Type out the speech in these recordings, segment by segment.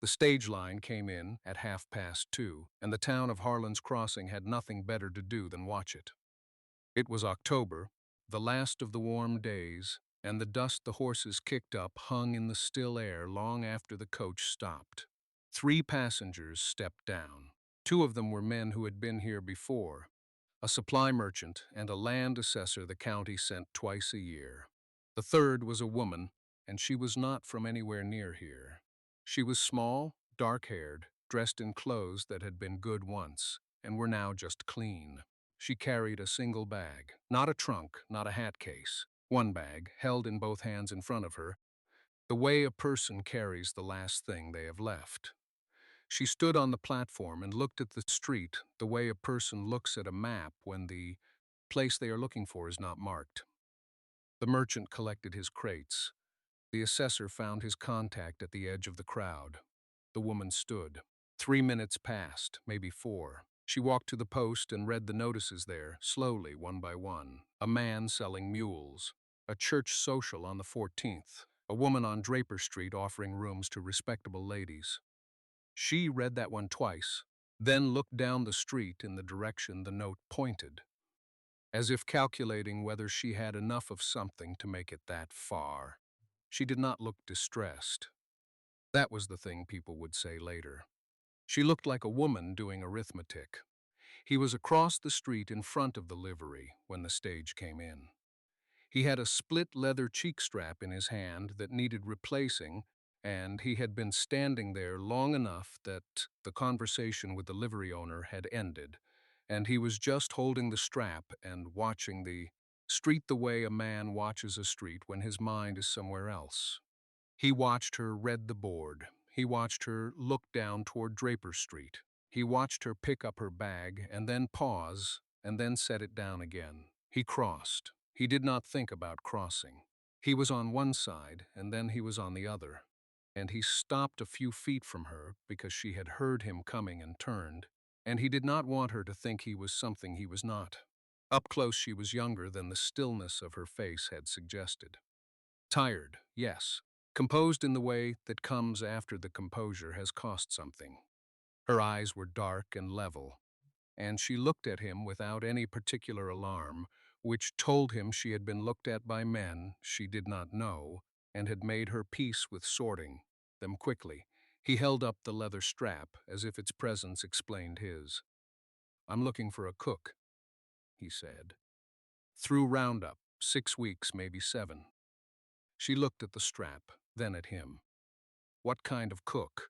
The stage line came in at 2:30, and the town of Harlan's Crossing had nothing better to do than watch it. It was October, the last of the warm days, and the dust the horses kicked up hung in the still air long after the coach stopped. 3 passengers stepped down. 2 of them were men who had been here before, a supply merchant and a land assessor the county sent twice a year. The third was a woman, and she was not from anywhere near here. She was small, dark-haired, dressed in clothes that had been good once, and were now just clean. She carried a single bag, not a trunk, not a hat case. One bag, held in both hands in front of her, the way a person carries the last thing they have left. She stood on the platform and looked at the street the way a person looks at a map when the place they are looking for is not marked. The merchant collected his crates. The assessor found his contact at the edge of the crowd. The woman stood. 3 minutes passed, maybe 4. She walked to the post and read the notices there, slowly, one by one. A man selling mules. A church social on the 14th. A woman on Draper Street offering rooms to respectable ladies. She read that one twice, then looked down the street in the direction the note pointed, as if calculating whether she had enough of something to make it that far. She did not look distressed. That was the thing people would say later. She looked like a woman doing arithmetic. He was across the street in front of the livery when the stage came in. He had a split leather cheek strap in his hand that needed replacing, and he had been standing there long enough that the conversation with the livery owner had ended, and he was just holding the strap and watching the street the way a man watches a street when his mind is somewhere else. He watched her read the board. He watched her look down toward Draper Street. He watched her pick up her bag and then pause and then set it down again. He crossed. He did not think about crossing. He was on one side and then he was on the other. And he stopped a few feet from her because she had heard him coming and turned, and he did not want her to think he was something he was not. Up close she was younger than the stillness of her face had suggested. Tired, yes. Composed in the way that comes after the composure has cost something. Her eyes were dark and level, and she looked at him without any particular alarm, which told him she had been looked at by men she did not know and had made her peace with sorting them quickly. He held up the leather strap as if its presence explained his. "I'm looking for a cook," he said. "Through Roundup, 6 weeks, maybe 7. She looked at the strap, then at him. "What kind of cook?"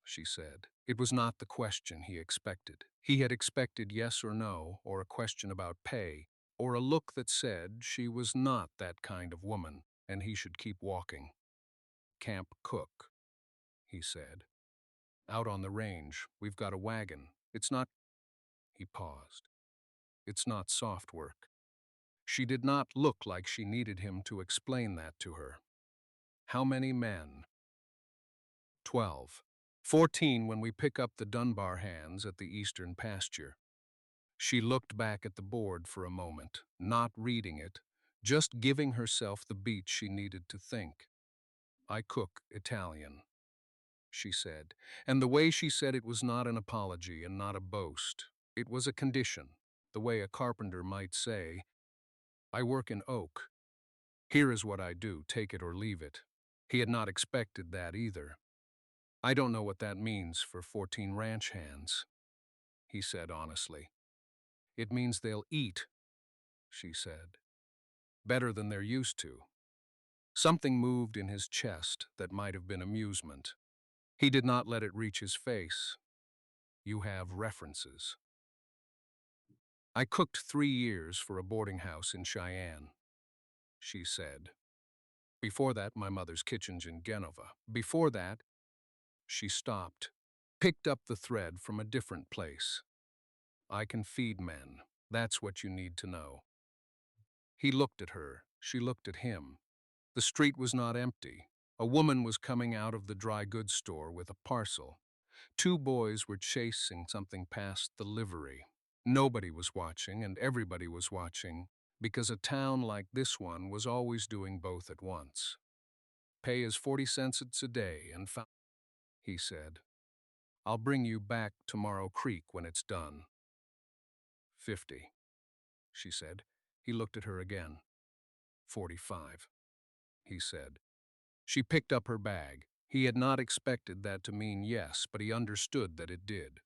she said. It was not the question he expected. He had expected yes or no, or a question about pay, or a look that said she was not that kind of woman, and he should keep walking. "Camp cook," he said. "Out on the range. We've got a wagon. It's not—" He paused. "It's not soft work." She did not look like she needed him to explain that to her. "How many men?" 12. 14 when we pick up the Dunbar hands at the eastern pasture. She looked back at the board for a moment, not reading it, just giving herself the beat she needed to think. "I cook Italian," she said, and the way she said it was not an apology and not a boast. It was a condition, the way a carpenter might say, "I work in oak. Here is what I do, take it or leave it." He had not expected that either. "I don't know what that means for 14 ranch hands," he said honestly. "It means they'll eat," she said. "Better than they're used to." Something moved in his chest that might have been amusement. He did not let it reach his face. "You have references." "I cooked 3 years for a boarding house in Cheyenne," she said. "Before that, my mother's kitchen's in Genova. Before that—" She stopped, picked up the thread from a different place. "I can feed men. That's what you need to know." He looked at her. She looked at him. The street was not empty. A woman was coming out of the dry goods store with a parcel. 2 boys were chasing something past the livery. Nobody was watching, and everybody was watching, because a town like this one was always doing both at once. "Pay is 40 cents a day, and he said. "I'll bring you back tomorrow creek when it's done." 50, she said. He looked at her again. 45, he said. She picked up her bag. He had not expected that to mean yes, but he understood that it did.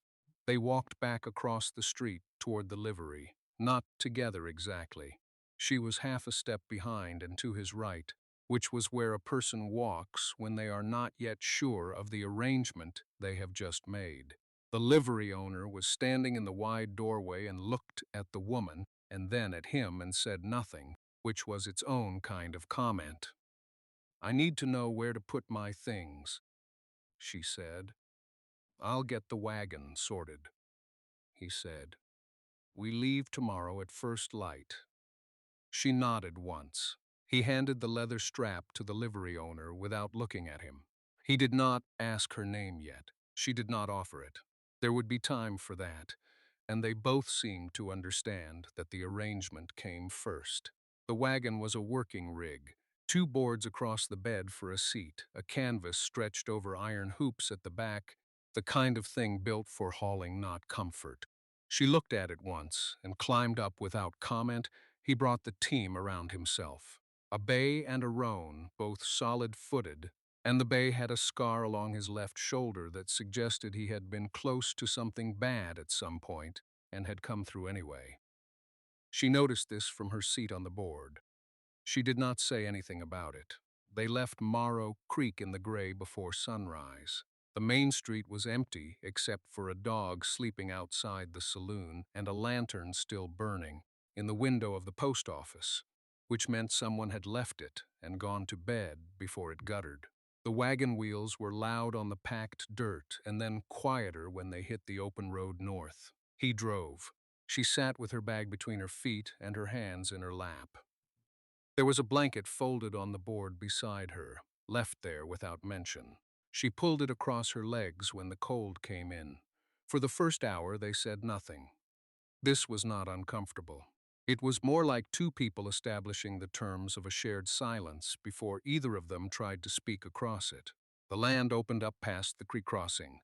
They walked back across the street toward the livery, not together exactly. She was half a step behind and to his right, which was where a person walks when they are not yet sure of the arrangement they have just made. The livery owner was standing in the wide doorway and looked at the woman and then at him and said nothing, which was its own kind of comment. "I need to know where to put my things," she said. "I'll get the wagon sorted," he said. "We leave tomorrow at first light." She nodded once. He handed the leather strap to the livery owner without looking at him. He did not ask her name yet. She did not offer it. There would be time for that, and they both seemed to understand that the arrangement came first. The wagon was a working rig, 2 boards across the bed for a seat, a canvas stretched over iron hoops at the back, the kind of thing built for hauling, not comfort. She looked at it once and climbed up without comment. He brought the team around himself. A bay and a roan, both solid-footed, and the bay had a scar along his left shoulder that suggested he had been close to something bad at some point and had come through anyway. She noticed this from her seat on the board. She did not say anything about it. They left Morrow Creek in the gray before sunrise. The main street was empty except for a dog sleeping outside the saloon and a lantern still burning in the window of the post office, which meant someone had left it and gone to bed before it guttered. The wagon wheels were loud on the packed dirt and then quieter when they hit the open road north. He drove. She sat with her bag between her feet and her hands in her lap. There was a blanket folded on the board beside her, left there without mention. She pulled it across her legs when the cold came in. For the first hour, they said nothing. This was not uncomfortable. It was more like two people establishing the terms of a shared silence before either of them tried to speak across it. The land opened up past the creek crossing.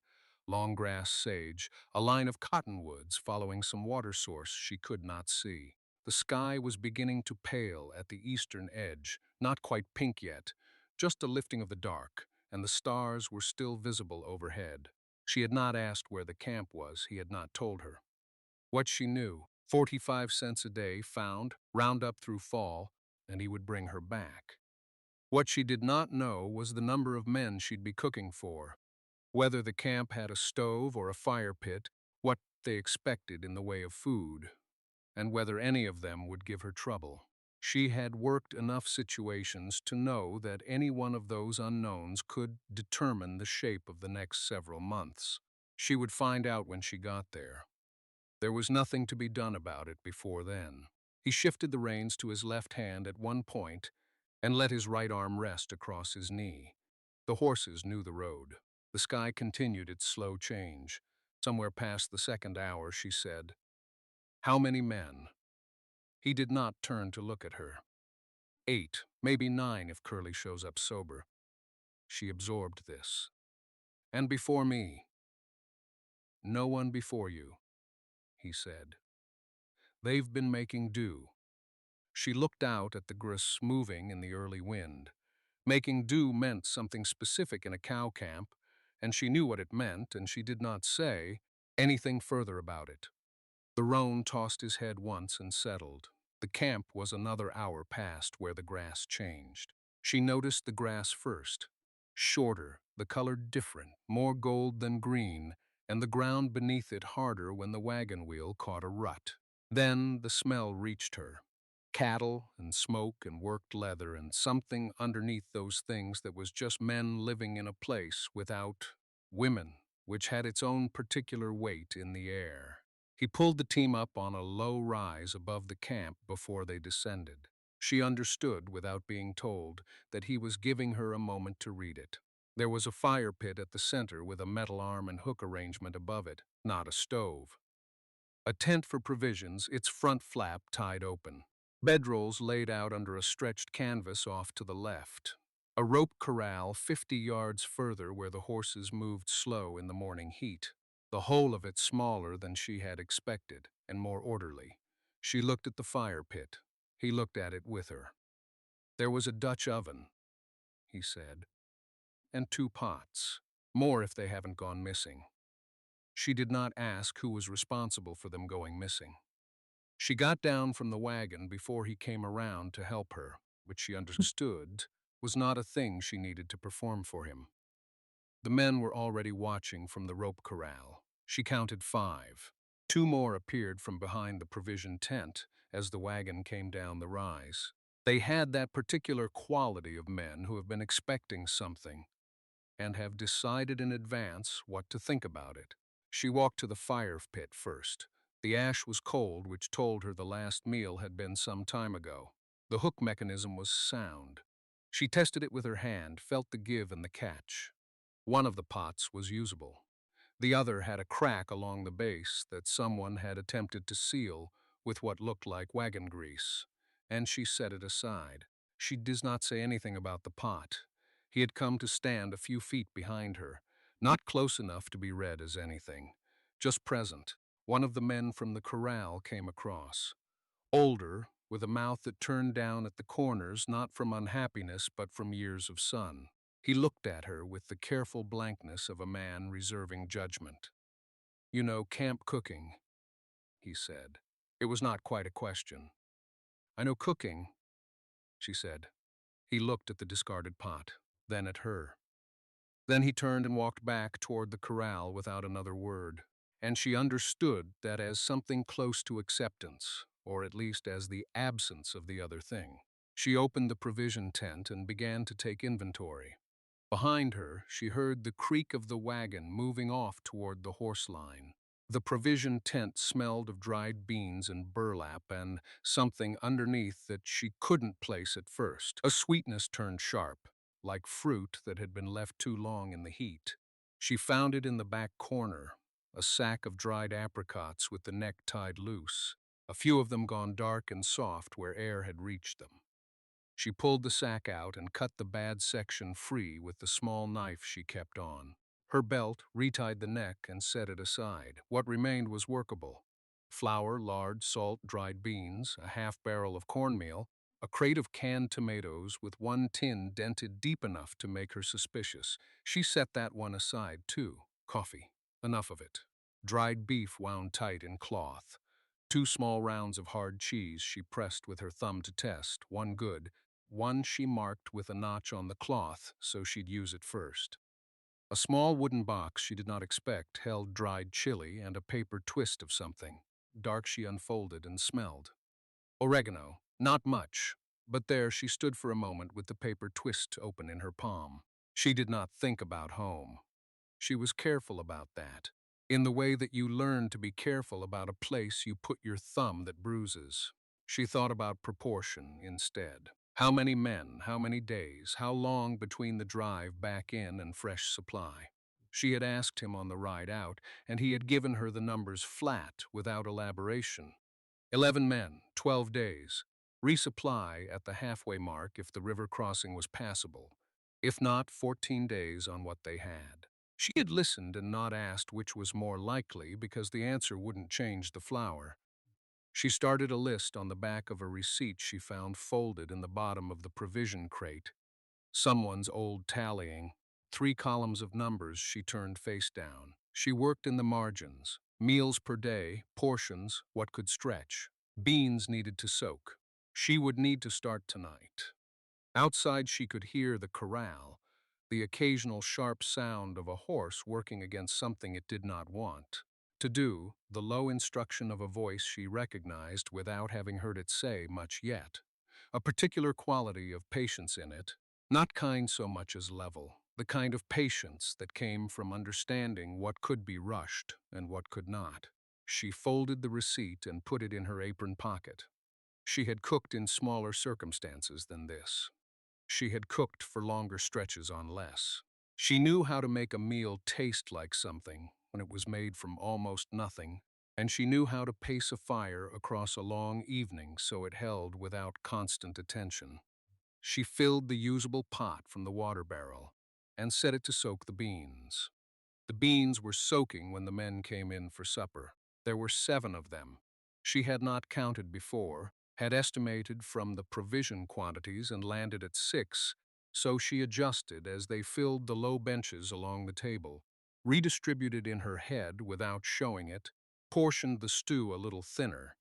Long grass, sage, a line of cottonwoods following some water source she could not see. The sky was beginning to pale at the eastern edge, not quite pink yet, just a lifting of the dark, and the stars were still visible overhead. She had not asked where the camp was, he had not told her. What she knew, 45 cents a day found, Roundup through fall, and he would bring her back. What she did not know was the number of men she'd be cooking for, whether the camp had a stove or a fire pit, what they expected in the way of food, and whether any of them would give her trouble. She had worked enough situations to know that any one of those unknowns could determine the shape of the next several months. She would find out when she got there. There was nothing to be done about it before then. He shifted the reins to his left hand at one point and let his right arm rest across his knee. The horses knew the road. The sky continued its slow change. Somewhere past the second hour, she said, "How many men?" He did not turn to look at her. 8, maybe 9 if Curly shows up sober. She absorbed this. "And before me?" "No one before you," he said. "They've been making do." She looked out at the grass moving in the early wind. Making do meant something specific in a cow camp, and she knew what it meant, and she did not say anything further about it. The roan tossed his head once and settled. The camp was another hour past where the grass changed. She noticed the grass first. Shorter, the color different, more gold than green, and the ground beneath it harder when the wagon wheel caught a rut. Then the smell reached her. Cattle and smoke and worked leather and something underneath those things that was just men living in a place without women, which had its own particular weight in the air. He pulled the team up on a low rise above the camp before they descended. She understood, without being told, that he was giving her a moment to read it. There was a fire pit at the center with a metal arm and hook arrangement above it, not a stove. A tent for provisions, its front flap tied open. Bedrolls laid out under a stretched canvas off to the left. A rope corral 50 yards further where the horses moved slow in the morning heat, the whole of it smaller than she had expected and more orderly. She looked at the fire pit. He looked at it with her. There was a Dutch oven, he said, and 2 pots. More if they haven't gone missing. She did not ask who was responsible for them going missing. She got down from the wagon before he came around to help her, which she understood was not a thing she needed to perform for him. The men were already watching from the rope corral. She counted 5. 2 more appeared from behind the provision tent as the wagon came down the rise. They had that particular quality of men who have been expecting something and have decided in advance what to think about it. She walked to the fire pit first. The ash was cold, which told her the last meal had been some time ago. The hook mechanism was sound. She tested it with her hand, felt the give and the catch. One of the pots was usable. The other had a crack along the base that someone had attempted to seal with what looked like wagon grease, and she set it aside. She did not say anything about the pot. He had come to stand a few feet behind her, not close enough to be read as anything, just present. One of the men from the corral came across. Older, with a mouth that turned down at the corners not from unhappiness but from years of sun. He looked at her with the careful blankness of a man reserving judgment. "You know camp cooking," he said. It was not quite a question. "I know cooking," she said. He looked at the discarded pot, then at her. Then he turned and walked back toward the corral without another word. And she understood that as something close to acceptance, or at least as the absence of the other thing. She opened the provision tent and began to take inventory. Behind her, she heard the creak of the wagon moving off toward the horse line. The provision tent smelled of dried beans and burlap and something underneath that she couldn't place at first. A sweetness turned sharp, like fruit that had been left too long in the heat. She found it in the back corner, a sack of dried apricots with the neck tied loose, a few of them gone dark and soft where air had reached them. She pulled the sack out and cut the bad section free with the small knife she kept on. Her belt retied the neck and set it aside. What remained was workable. Flour, lard, salt, dried beans, a half-barrel of cornmeal, a crate of canned tomatoes with one tin dented deep enough to make her suspicious. She set that one aside, too. Coffee. Enough of it. Dried beef wound tight in cloth. 2 small rounds of hard cheese she pressed with her thumb to test, one good, one she marked with a notch on the cloth so she'd use it first. A small wooden box she did not expect held dried chili and a paper twist of something. Dark she unfolded and smelled. Oregano, not much, but there she stood for a moment with the paper twist open in her palm. She did not think about home. She was careful about that, in the way that you learn to be careful about a place you put your thumb that bruises. She thought about proportion instead. How many men, how many days, how long between the drive back in and fresh supply? She had asked him on the ride out, and he had given her the numbers flat, without elaboration. 11 men, 12 days. Resupply at the halfway mark if the river crossing was passable. If not, 14 days on what they had. She had listened and not asked which was more likely because the answer wouldn't change the flour. She started a list on the back of a receipt she found folded in the bottom of the provision crate. Someone's old tallying. 3 columns of numbers she turned face down. She worked in the margins. Meals per day, portions, what could stretch. Beans needed to soak. She would need to start tonight. Outside she could hear the corral, the occasional sharp sound of a horse working against something it did not want to do, the low instruction of a voice she recognized without having heard it say much yet. A particular quality of patience in it, not kind so much as level, the kind of patience that came from understanding what could be rushed and what could not. She folded the receipt and put it in her apron pocket. She had cooked in smaller circumstances than this. She had cooked for longer stretches on less. She knew how to make a meal taste like something when it was made from almost nothing, and she knew how to pace a fire across a long evening so it held without constant attention. She filled the usable pot from the water barrel and set it to soak the beans. The beans were soaking when the men came in for supper. There were 7 of them. She had not counted before, had estimated from the provision quantities and landed at 6, so she adjusted as they filled the low benches along the table, redistributed in her head without showing it, portioned the stew a little thinner,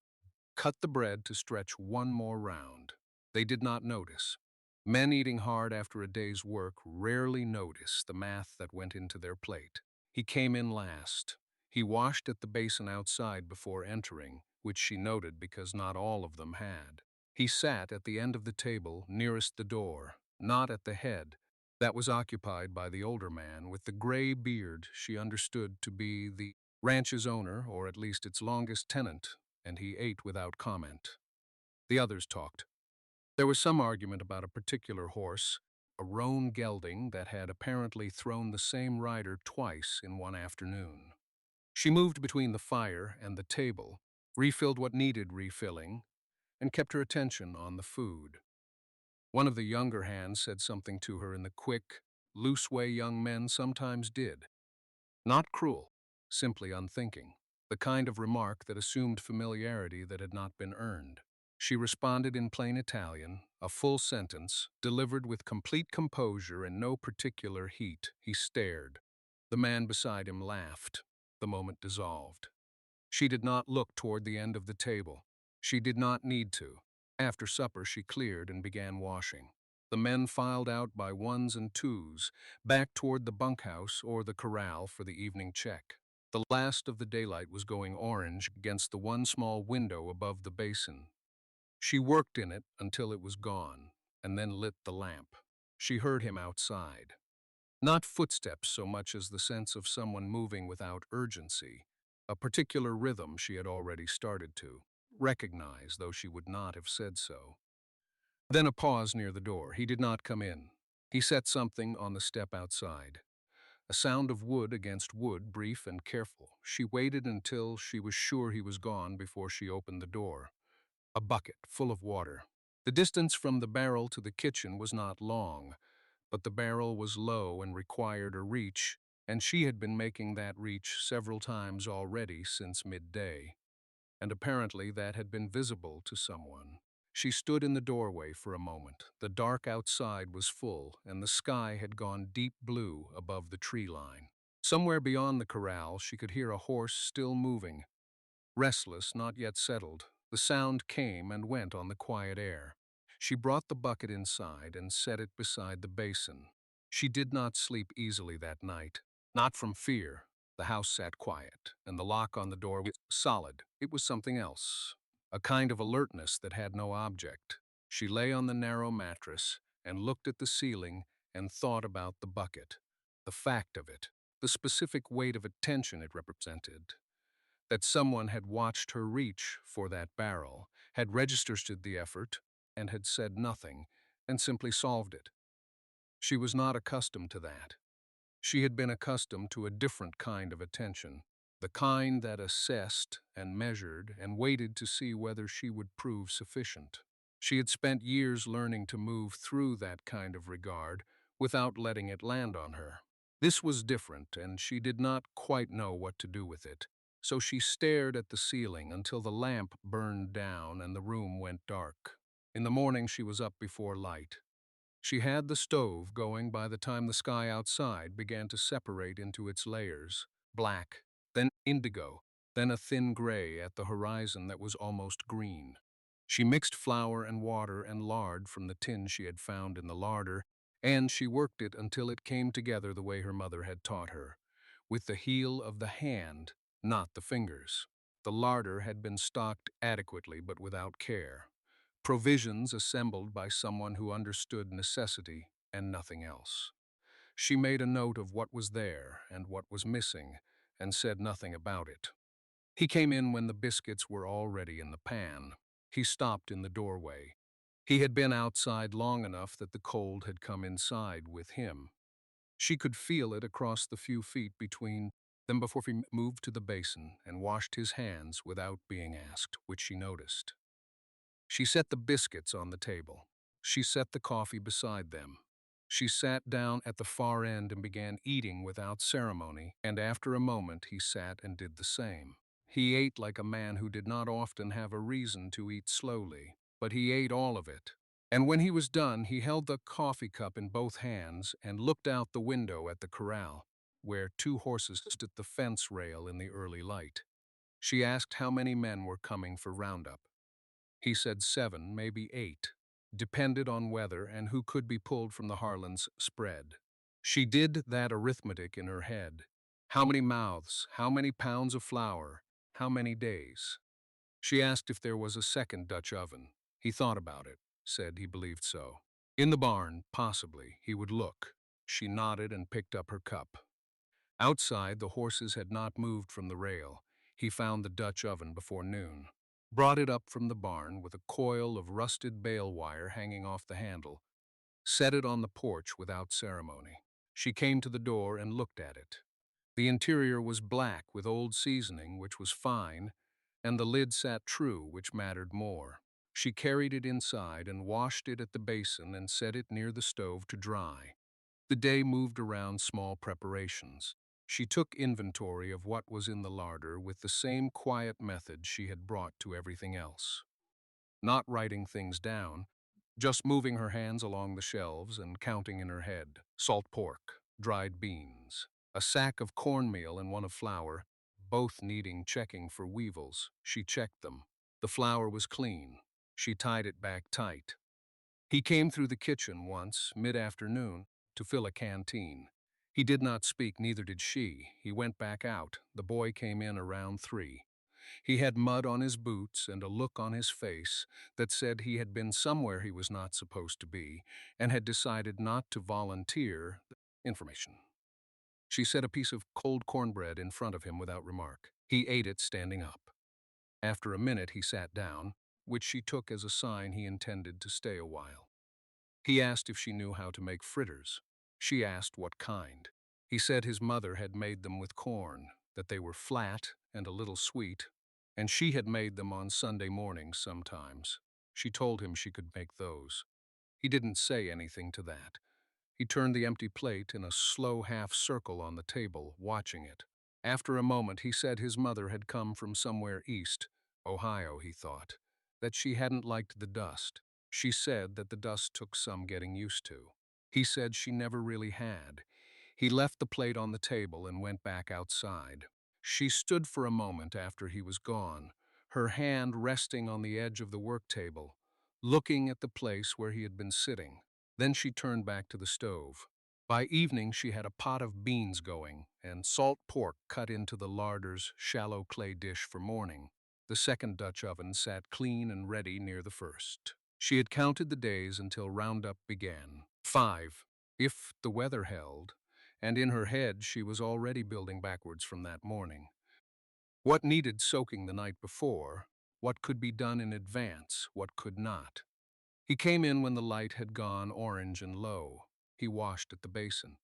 cut the bread to stretch one more round. They did not notice. Men eating hard after a day's work rarely notice the math that went into their plate. He came in last. He washed at the basin outside before entering, which she noted because not all of them had. He sat at the end of the table nearest the door, not at the head. That was occupied by the older man with the gray beard she understood to be the ranch's owner, or at least its longest tenant, and he ate without comment. The others talked. There was some argument about a particular horse, a roan gelding that had apparently thrown the same rider twice in one afternoon. She moved between the fire and the table, refilled what needed refilling, and kept her attention on the food. One of the younger hands said something to her in the quick, loose way young men sometimes did. Not cruel, simply unthinking, the kind of remark that assumed familiarity that had not been earned. She responded in plain Italian, a full sentence, delivered with complete composure and no particular heat. He stared. The man beside him laughed. The moment dissolved. She did not look toward the end of the table. She did not need to. After supper, she cleared and began washing. The men filed out by ones and twos, back toward the bunkhouse or the corral for the evening check. The last of the daylight was going orange against the one small window above the basin. She worked in it until it was gone, and then lit the lamp. She heard him outside. Not footsteps so much as the sense of someone moving without urgency, a particular rhythm she had already started to recognize, though she would not have said so. Then a pause near the door. He did not come in. He set something on the step outside. A sound of wood against wood, brief and careful. She waited until she was sure he was gone before she opened the door. A bucket full of water. The distance from the barrel to the kitchen was not long, but the barrel was low and required a reach, and she had been making that reach several times already since midday, and apparently that had been visible to someone. She stood in the doorway for a moment. The dark outside was full, and the sky had gone deep blue above the tree line. Somewhere beyond the corral, she could hear a horse still moving. Restless, not yet settled, the sound came and went on the quiet air. She brought the bucket inside and set it beside the basin. She did not sleep easily that night. Not from fear. The house sat quiet, and the lock on the door was solid. It was something else. A kind of alertness that had no object. She lay on the narrow mattress and looked at the ceiling and thought about the bucket, the fact of it, the specific weight of attention it represented. That someone had watched her reach for that barrel, had registered the effort, and had said nothing, and simply solved it. She was not accustomed to that. She had been accustomed to a different kind of attention, the kind that assessed and measured and waited to see whether she would prove sufficient. She had spent years learning to move through that kind of regard without letting it land on her. This was different, and she did not quite know what to do with it. So she stared at the ceiling until the lamp burned down and the room went dark. In the morning she was up before light. She had the stove going by the time the sky outside began to separate into its layers, black, then indigo, then a thin gray at the horizon that was almost green. She mixed flour and water and lard from the tin she had found in the larder, and she worked it until it came together the way her mother had taught her, with the heel of the hand, not the fingers. The larder had been stocked adequately but without care. Provisions assembled by someone who understood necessity and nothing else. She made a note of what was there and what was missing, and said nothing about it. He came in when the biscuits were already in the pan. He stopped in the doorway. He had been outside long enough that the cold had come inside with him. She could feel it across the few feet between them before he moved to the basin and washed his hands without being asked, which she noticed. She set the biscuits on the table. She set the coffee beside them. She sat down at the far end and began eating without ceremony, and after a moment he sat and did the same. He ate like a man who did not often have a reason to eat slowly, but he ate all of it. And when he was done, he held the coffee cup in both hands and looked out the window at the corral, where two horses stood at the fence rail in the early light. She asked how many men were coming for Roundup. He said 7, maybe 8, depended on weather and who could be pulled from the Harlan's spread. She did that arithmetic in her head. How many mouths, how many pounds of flour, how many days? She asked if there was a second Dutch oven. He thought about it, said he believed so. In the barn, possibly, he would look. She nodded and picked up her cup. Outside, the horses had not moved from the rail. He found the Dutch oven before noon, brought it up from the barn with a coil of rusted bale wire hanging off the handle, set it on the porch without ceremony. She came to the door and looked at it. The interior was black with old seasoning, which was fine, and the lid sat true, which mattered more. She carried it inside and washed it at the basin and set it near the stove to dry. The day moved around small preparations. She took inventory of what was in the larder with the same quiet method she had brought to everything else. Not writing things down, just moving her hands along the shelves and counting in her head. Salt pork, dried beans, a sack of cornmeal and one of flour, both needing checking for weevils. She checked them. The flour was clean. She tied it back tight. He came through the kitchen once, mid-afternoon, to fill a canteen. He did not speak, neither did she. He went back out. The boy came in around 3. He had mud on his boots and a look on his face that said he had been somewhere he was not supposed to be and had decided not to volunteer information. She set a piece of cold cornbread in front of him without remark. He ate it standing up. After a minute, he sat down, which she took as a sign he intended to stay a while. He asked if she knew how to make fritters. She asked what kind. He said his mother had made them with corn, that they were flat and a little sweet, and she had made them on Sunday mornings sometimes. She told him she could make those. He didn't say anything to that. He turned the empty plate in a slow half circle on the table, watching it. After a moment, he said his mother had come from somewhere east, Ohio, he thought, that she hadn't liked the dust. She said that the dust took some getting used to. He said she never really had. He left the plate on the table and went back outside. She stood for a moment after he was gone, her hand resting on the edge of the work table, looking at the place where he had been sitting. Then she turned back to the stove. By evening, she had a pot of beans going and salt pork cut into the larder's shallow clay dish for morning. The second Dutch oven sat clean and ready near the first. She had counted the days until Roundup began. 5, if the weather held, and in her head she was already building backwards from that morning. What needed soaking the night before? What could be done in advance? What could not? He came in when the light had gone orange and low. He washed at the basin.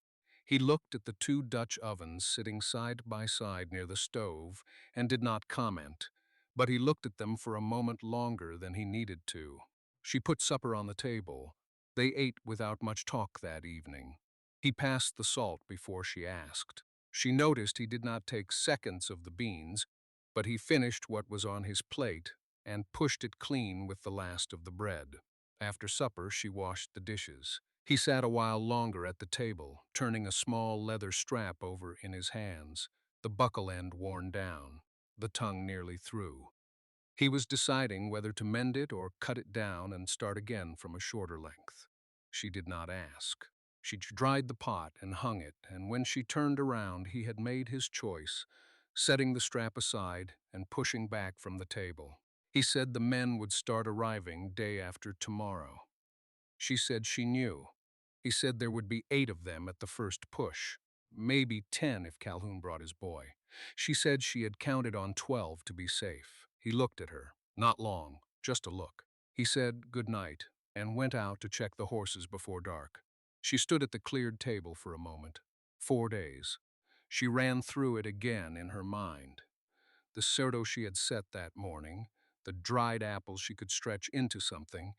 He looked at the two Dutch ovens sitting side by side near the stove and did not comment, but he looked at them for a moment longer than he needed to. She put supper on the table. They ate without much talk that evening. He passed the salt before she asked. She noticed he did not take seconds of the beans, but he finished what was on his plate and pushed it clean with the last of the bread. After supper, she washed the dishes. He sat a while longer at the table, turning a small leather strap over in his hands, the buckle end worn down, the tongue nearly through. He was deciding whether to mend it or cut it down and start again from a shorter length. She did not ask. She dried the pot and hung it, and when she turned around, he had made his choice, setting the strap aside and pushing back from the table. He said the men would start arriving day after tomorrow. She said she knew. He said there would be 8 of them at the first push, maybe 10 if Calhoun brought his boy. She said she had counted on 12 to be safe. He looked at her. Not long, just a look. He said good night and went out to check the horses before dark. She stood at the cleared table for a moment. 4 days. She ran through it again in her mind. The sourdough she had set that morning, the dried apples she could stretch into something,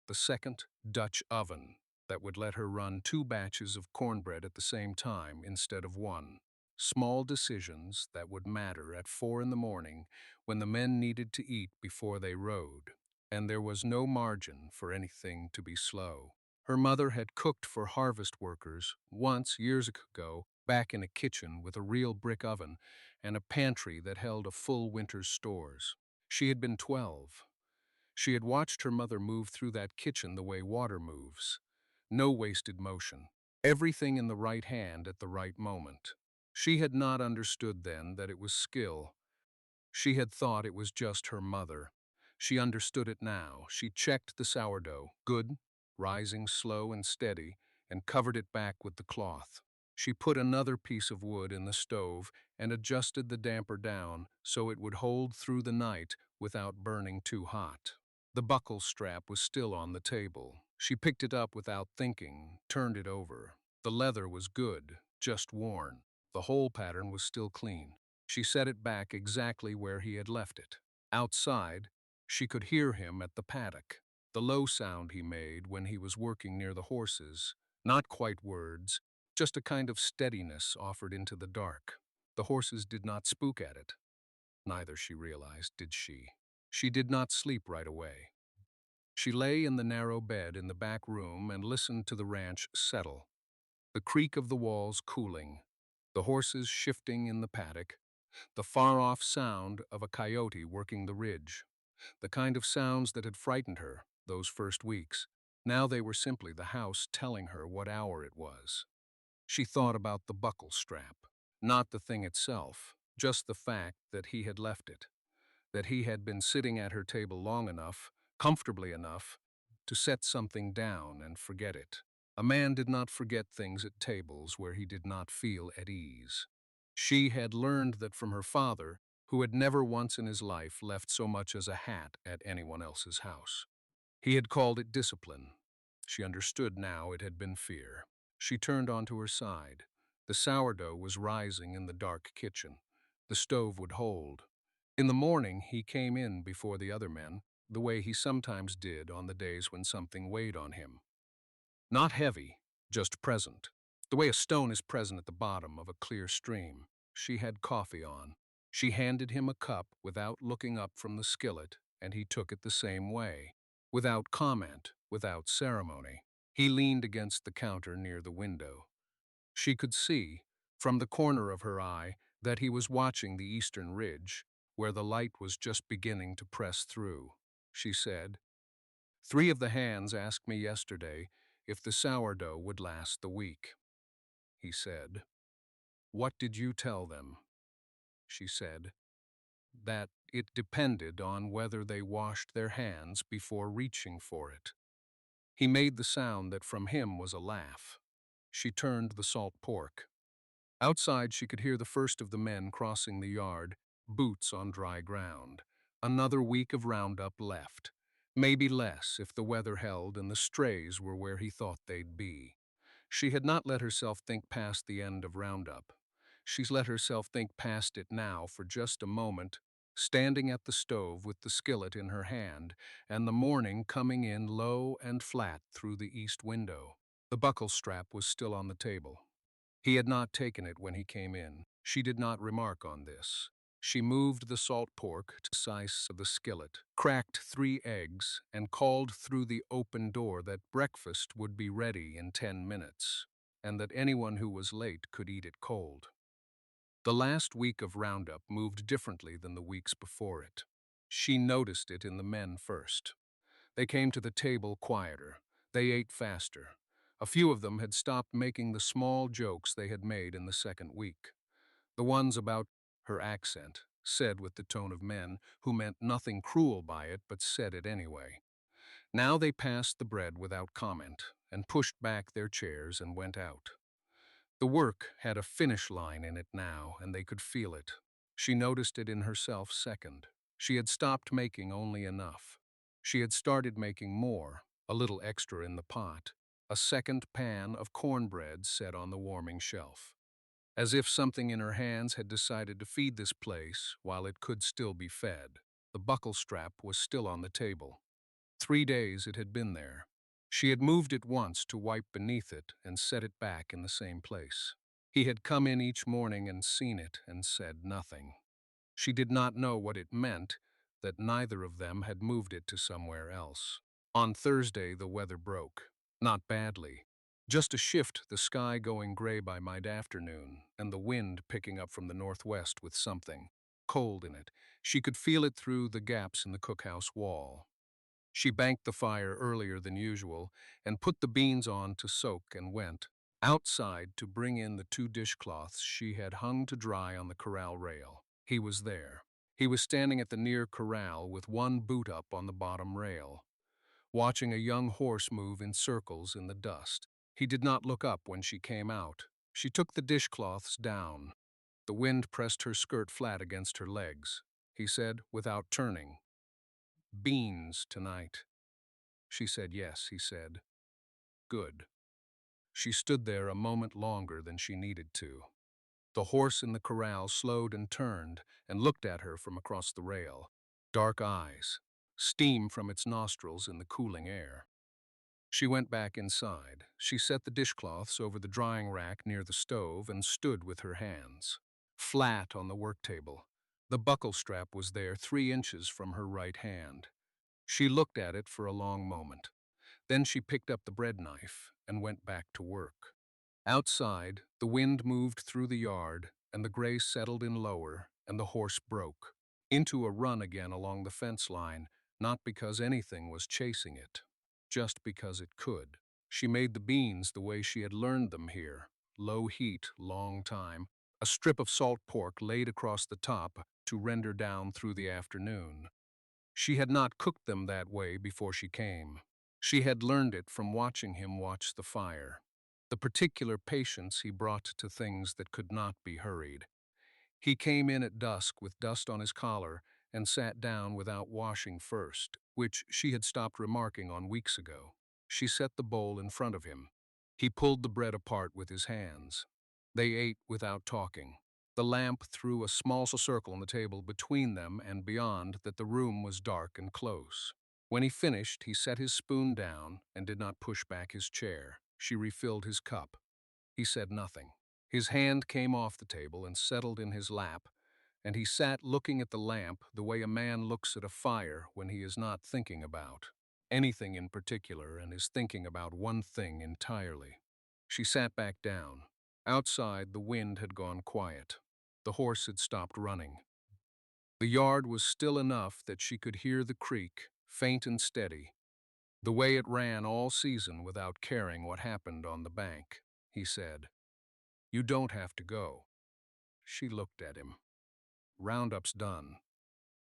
the second Dutch oven that would let her run 2 batches of cornbread at the same time instead of one. Small decisions that would matter at 4 in the morning when the men needed to eat before they rode, and there was no margin for anything to be slow. Her mother had cooked for harvest workers once years ago, back in a kitchen with a real brick oven and a pantry that held a full winter's stores. She had been 12. She had watched her mother move through that kitchen the way water moves. No wasted motion. Everything in the right hand at the right moment. She had not understood then that it was skill. She had thought it was just her mother. She understood it now. She checked the sourdough, good, rising slow and steady, and covered it back with the cloth. She put another piece of wood in the stove and adjusted the damper down so it would hold through the night without burning too hot. The buckle strap was still on the table. She picked it up without thinking, turned it over. The leather was good, just worn. The hole pattern was still clean. She set it back exactly where he had left it. Outside, she could hear him at the paddock. The low sound he made when he was working near the horses, not quite words, just a kind of steadiness offered into the dark. The horses did not spook at it. Neither, she realized, did she. She did not sleep right away. She lay in the narrow bed in the back room and listened to the ranch settle, the creak of the walls cooling, the horses shifting in the paddock, the far-off sound of a coyote working the ridge, the kind of sounds that had frightened her those first weeks. Now they were simply the house telling her what hour it was. She thought about the buckle strap, not the thing itself, just the fact that he had left it, that he had been sitting at her table long enough, comfortably enough, to set something down and forget it. A man did not forget things at tables where he did not feel at ease. She had learned that from her father, who had never once in his life left so much as a hat at anyone else's house. He had called it discipline. She understood now it had been fear. She turned onto her side. The sourdough was rising in the dark kitchen. The stove would hold. In the morning, he came in before the other men, the way he sometimes did on the days when something weighed on him. Not heavy, just present. The way a stone is present at the bottom of a clear stream. She had coffee on. She handed him a cup without looking up from the skillet, and he took it the same way, without comment, without ceremony. He leaned against the counter near the window. She could see, from the corner of her eye, that he was watching the eastern ridge, where the light was just beginning to press through. She said, "3 of the hands asked me yesterday if the sourdough would last the week." He said, "What did you tell them?" She said, "That it depended on whether they washed their hands before reaching for it." He made the sound that from him was a laugh. She turned the salt pork. Outside, she could hear the first of the men crossing the yard, boots on dry ground. Another week of Roundup left. Maybe less if the weather held and the strays were where he thought they'd be. She had not let herself think past the end of Roundup. She's let herself think past it now for just a moment, standing at the stove with the skillet in her hand, and the morning coming in low and flat through the east window. The buckle strap was still on the table. He had not taken it when he came in. She did not remark on this. She moved the salt pork to the size of the skillet, cracked 3 eggs, and called through the open door that breakfast would be ready in 10 minutes, and that anyone who was late could eat it cold. The last week of Roundup moved differently than the weeks before it. She noticed it in the men first. They came to the table quieter. They ate faster. A few of them had stopped making the small jokes they had made in the second week. The ones about her accent, said with the tone of men who meant nothing cruel by it but said it anyway. Now they passed the bread without comment and pushed back their chairs and went out. The work had a finish line in it now, and they could feel it. She noticed it in herself second. She had stopped making only enough. She had started making more, a little extra in the pot, a second pan of cornbread set on the warming shelf. As if something in her hands had decided to feed this place while it could still be fed. The buckle strap was still on the table. 3 days it had been there. She had moved it once to wipe beneath it and set it back in the same place. He had come in each morning and seen it and said nothing. She did not know what it meant that neither of them had moved it to somewhere else. On Thursday, the weather broke. Not badly. Just a shift, the sky going gray by mid-afternoon, and the wind picking up from the northwest with something cold in it. She could feel it through the gaps in the cookhouse wall. She banked the fire earlier than usual and put the beans on to soak and went outside to bring in the 2 dishcloths she had hung to dry on the corral rail. He was there. He was standing at the near corral with one boot up on the bottom rail, watching a young horse move in circles in the dust. He did not look up when she came out. She took the dishcloths down. The wind pressed her skirt flat against her legs. He said, without turning, "Beans tonight." She said yes, he said. Good. She stood there a moment longer than she needed to. The horse in the corral slowed and turned and looked at her from across the rail. Dark eyes, steam from its nostrils in the cooling air. She went back inside. She set the dishcloths over the drying rack near the stove and stood with her hands flat on the work table. The buckle strap was there 3 inches from her right hand. She looked at it for a long moment. Then she picked up the bread knife and went back to work. Outside, the wind moved through the yard, and the gray settled in lower, and the horse broke into a run again along the fence line, not because anything was chasing it, just because it could. She made the beans the way she had learned them here, low heat, long time, a strip of salt pork laid across the top to render down through the afternoon. She had not cooked them that way before she came. She had learned it from watching him watch the fire, the particular patience he brought to things that could not be hurried. He came in at dusk with dust on his collar and sat down without washing first, which she had stopped remarking on weeks ago. She set the bowl in front of him. He pulled the bread apart with his hands. They ate without talking. The lamp threw a small circle on the table between them and beyond that the room was dark and close. When he finished, he set his spoon down and did not push back his chair. She refilled his cup. He said nothing. His hand came off the table and settled in his lap, and he sat looking at the lamp the way a man looks at a fire when he is not thinking about anything in particular and is thinking about one thing entirely. She sat back down. Outside, the wind had gone quiet. The horse had stopped running. The yard was still enough that she could hear the creek, faint and steady, the way it ran all season without caring what happened on the bank. He said, "You don't have to go." She looked at him. "Roundup's done."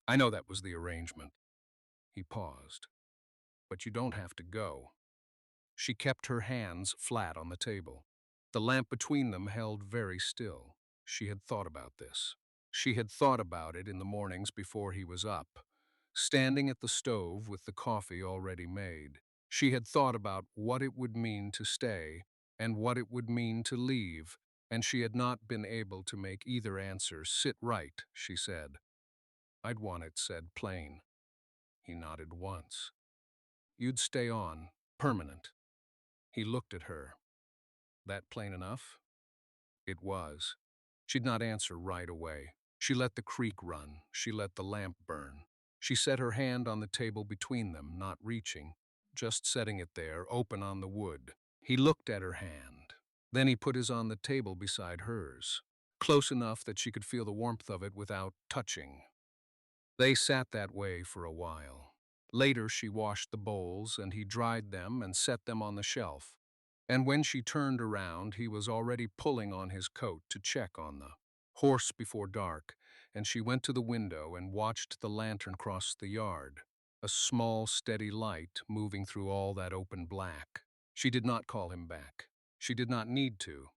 "I know that was the arrangement." He paused. "But you don't have to go." She kept her hands flat on the table. The lamp between them held very still. She had thought about this. She had thought about it in the mornings before he was up, standing at the stove with the coffee already made. She had thought about what it would mean to stay and what it would mean to leave, and she had not been able to make either answer sit right, she said. "I'd want it said plain." He nodded once. "You'd stay on, permanent." He looked at her. "That plain enough?" It was. She'd not answer right away. She let the creek run. She let the lamp burn. She set her hand on the table between them, not reaching, just setting it there, open on the wood. He looked at her hand. Then he put his on the table beside hers, close enough that she could feel the warmth of it without touching. They sat that way for a while. Later she washed the bowls, and he dried them and set them on the shelf. And when she turned around, he was already pulling on his coat to check on the horse before dark, and she went to the window and watched the lantern cross the yard, a small, steady light moving through all that open black. She did not call him back. She did not need to.